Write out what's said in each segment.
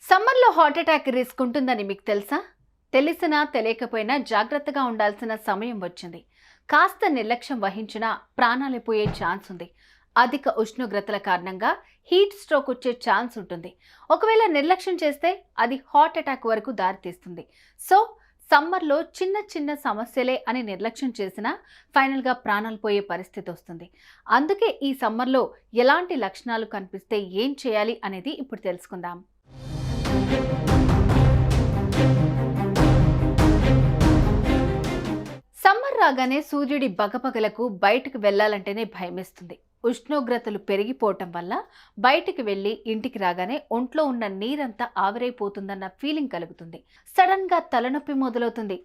సమ్మర్లో heart attack risk ఉంటుందని మీకు తెలుసా? తెలిసినా తెలియకపోయినా జాగ్రత్తగా ఉండాల్సిన సమయం వచ్చింది. కాస్త నిర్లక్ష్యం వహించినా ప్రాణాలు పోయే ఛాన్స్ ఉంది. అధిక ఉష్ణోగ్రతల కారణంగా హీట్ స్ట్రోక్ వచ్చే ఛాన్స్ ఉంటుంది. ఒకవేళ నిర్లక్ష్యం చేస్తే అది హార్ట్ అటాక్ వరకు దారితీస్తుంది. సో సమ్మర్లో చిన్న చిన్న సమస్యలే అని నిర్లక్ష్యం చేసినా ఫైనల్గా ప్రాణాలు పోయే పరిస్థితి వస్తుంది. అందుకే ఈ సమ్మర్లో ఎలాంటి లక్షణాలు కనిపిస్తే ఏం చేయాలి అనేది ఇప్పుడు తెలుసుకుందాం. సమ్మర్ రాగానే సూర్యుడి బగబగలకు బయటకు వెళ్లాలంటేనే భయమేస్తుంది. ఉష్ణోగ్రతలు పెరిగిపోవటం వల్ల బయటికి వెళ్లి ఇంటికి రాగానే ఒంట్లో ఉన్న నీరంతా ఆవిరైపోతుందన్న ఫీలింగ్ కలుగుతుంది. సడన్ గా తలనొప్పి మొదలవుతుంది,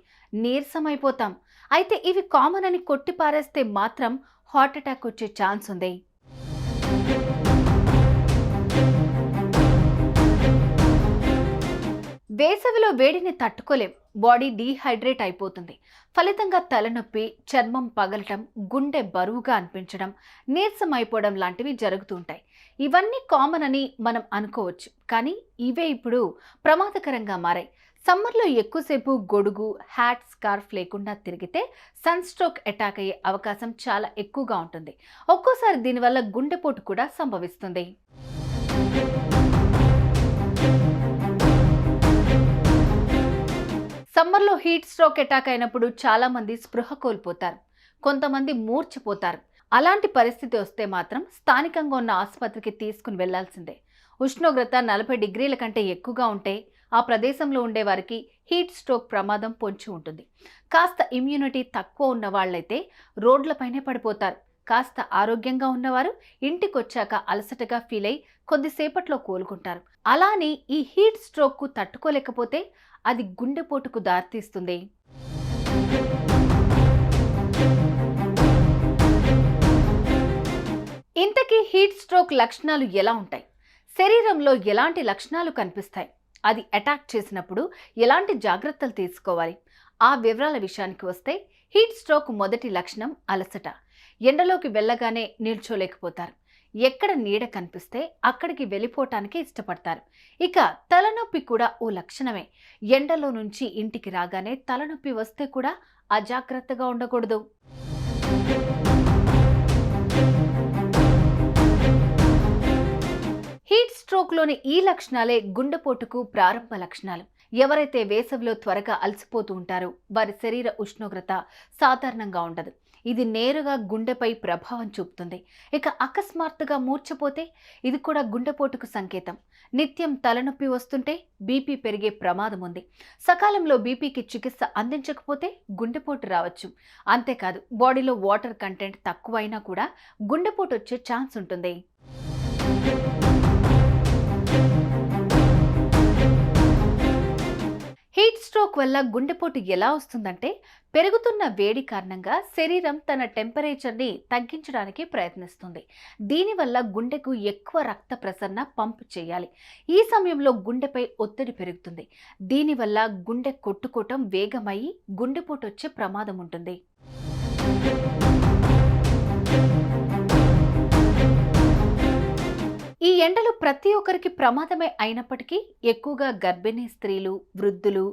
నీరసమైపోతాం. అయితే ఇవి కామన్ అని కొట్టి పారేస్తే మాత్రం హార్ట్ అటాక్ వచ్చే ఛాన్స్ ఉంది. వేసవిలో వేడిని తట్టుకోలేం, బాడీ డీహైడ్రేట్ అయిపోతుంది. ఫలితంగా తలనొప్పి, చర్మం పగలటం, గుండె బరువుగా అనిపించడం, నీరసం అయిపోవడం లాంటివి జరుగుతుంటాయి. ఇవన్నీ కామన్ అని మనం అనుకోవచ్చు, కానీ ఇవే ఇప్పుడు ప్రమాదకరంగా మారాయి. సమ్మర్లో ఎక్కువసేపు గొడుగు, హ్యాట్, స్కార్ఫ్ లేకుండా తిరిగితే సన్ స్ట్రోక్ అటాక్ అయ్యే అవకాశం చాలా ఎక్కువగా ఉంటుంది. ఒక్కోసారి దీనివల్ల గుండెపోటు కూడా సంభవిస్తుంది. సమ్మర్లో హీట్ స్ట్రోక్ అటాక్ అయినప్పుడు చాలా మంది స్పృహ కోల్పోతారు, కొంతమంది మూర్ఛపోతారు. అలాంటి పరిస్థితి వస్తే మాత్రం స్థానికంగా ఉన్న ఆసుపత్రికి తీసుకుని వెళ్లాల్సిందే. ఉష్ణోగ్రత 40 డిగ్రీల కంటే ఎక్కువగా ఉంటే ఆ ప్రదేశంలో ఉండే వారికి హీట్ స్ట్రోక్ ప్రమాదం పొంచి ఉంటుంది. కాస్త ఇమ్యూనిటీ తక్కువ ఉన్న వాళ్ళైతే రోడ్లపైనే పడిపోతారు. కాస్త ఆరోగ్యంగా ఉన్నవారు ఇంటికొచ్చాక అలసటగా ఫీల్ అయి కొద్దిసేపట్లో కోలుకుంటారు. అలానే ఈ హీట్ స్ట్రోక్కు తట్టుకోలేకపోతే అది గుండెపోటుకు దారితీస్తుంది. ఇంతకీ హీట్ స్ట్రోక్ లక్షణాలు ఎలా ఉంటాయి? శరీరంలో ఎలాంటి లక్షణాలు కనిపిస్తాయి? అది అటాక్ చేసినప్పుడు ఎలాంటి జాగ్రత్తలు తీసుకోవాలి? ఆ వివరాల విషయానికి వస్తే, హీట్ స్ట్రోక్ మొదటి లక్షణం అలసట. ఎండలోకి వెళ్ళగానే నిల్చోలేకపోతారు. ఎక్కడ నీడ కనిపిస్తే అక్కడికి వెళ్ళిపోవటానికి ఇష్టపడతారు. ఇక తలనొప్పి కూడా ఓ లక్షణమే. ఎండలో నుంచి ఇంటికి రాగానే తలనొప్పి వస్తే కూడా అజాగ్రత్తగా ఉండకూడదు. హీట్ స్ట్రోక్లోని ఈ లక్షణాలే గుండెపోటుకు ప్రారంభ లక్షణాలు. ఎవరైతే వేసవిలో త్వరగా అలసిపోతూ ఉంటారో వారి శరీర ఉష్ణోగ్రత సాధారణంగా ఉండదు. ఇది నేరుగా గుండెపై ప్రభావం చూపుతుంది. ఇక అకస్మాత్తుగా మూర్ఛపోతే ఇది కూడా గుండెపోటుకు సంకేతం. నిత్యం తలనొప్పి వస్తుంటే బీపీ పెరిగే ప్రమాదం ఉంది. సకాలంలో బీపీకి చికిత్స అందించకపోతే గుండెపోటు రావచ్చు. అంతేకాదు, బాడీలో వాటర్ కంటెంట్ తక్కువైనా కూడా గుండెపోటు వచ్చే ఛాన్స్ ఉంటుంది. హీట్ స్ట్రోక్ వల్ల గుండెపోటు ఎలా వస్తుందంటే, పెరుగుతున్న వేడి కారణంగా శరీరం తన టెంపరేచర్ని తగ్గించడానికి ప్రయత్నిస్తుంది. దీనివల్ల గుండెకు ఎక్కువ రక్త ప్రసరణ పంప్ చేయాలి. ఈ సమయంలో గుండెపై ఒత్తిడి పెరుగుతుంది. దీనివల్ల గుండె కొట్టుకోవటం వేగమయ్యి గుండెపోటు వచ్చే ప్రమాదం ఉంటుంది. ఈ ఎండలు ప్రతి ఒక్కరికి ప్రమాదమే అయినప్పటికీ ఎక్కువగా గర్భిణీ స్త్రీలు, వృద్ధులు,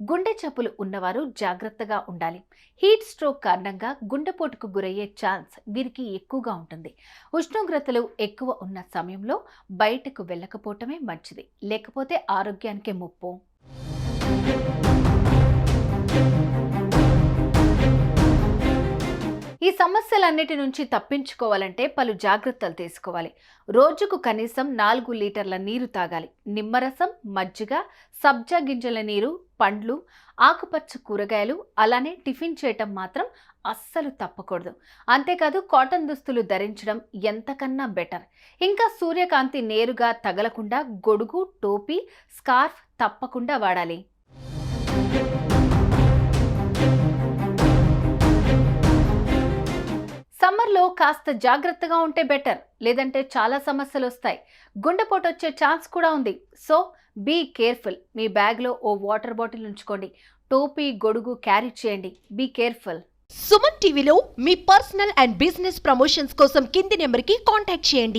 గుండె జబ్బులు ఉన్నవారు జాగ్రత్తగా ఉండాలి. హీట్ స్ట్రోక్ కారణంగా గుండెపోటుకు గురయ్యే ఛాన్స్ వీరికి ఎక్కువగా ఉంటుంది. ఉష్ణోగ్రతలు ఎక్కువ ఉన్న సమయంలో బయటకు వెళ్ళకపోవటమే మంచిది, లేకపోతే ఆరోగ్యానికే ముప్పు. ఈ సమస్యలన్నిటి నుంచి తప్పించుకోవాలంటే పలు జాగ్రత్తలు తీసుకోవాలి. రోజుకు కనీసం 4 లీటర్ల నీరు తాగాలి. నిమ్మరసం, మజ్జిగ, సబ్జా గింజల నీరు, పండ్లు, ఆకుపచ్చ కూరగాయలు, అలానే టిఫిన్ చేయటం మాత్రం అస్సలు తప్పకూడదు. అంతేకాదు, కాటన్ దుస్తులు ధరించడం ఎంతకన్నా బెటర్. ఇంకా సూర్యకాంతి నేరుగా తగలకుండా గొడుగు, టోపీ, స్కార్ఫ్ తప్పకుండా వాడాలి. సమ్మర్లో కాస్త జాగ్రత్తగా ఉంటే బెటర్, లేదంటే చాలా సమస్యలు వస్తాయి. గుండెపోటు వచ్చే ఛాన్స్ కూడా ఉంది. So be careful. మీ బ్యాగ్లో ఓ వాటర్ బాటిల్ ఉంచుకోండి. టోపీ, గొడుగు క్యారీ చేయండి. Be careful. సుమన్ టీవీలో మీ పర్సనల్ అండ్ బిజినెస్ ప్రమోషన్స్ కోసం కింది నెంబర్కి కాంటాక్ట్ చేయండి.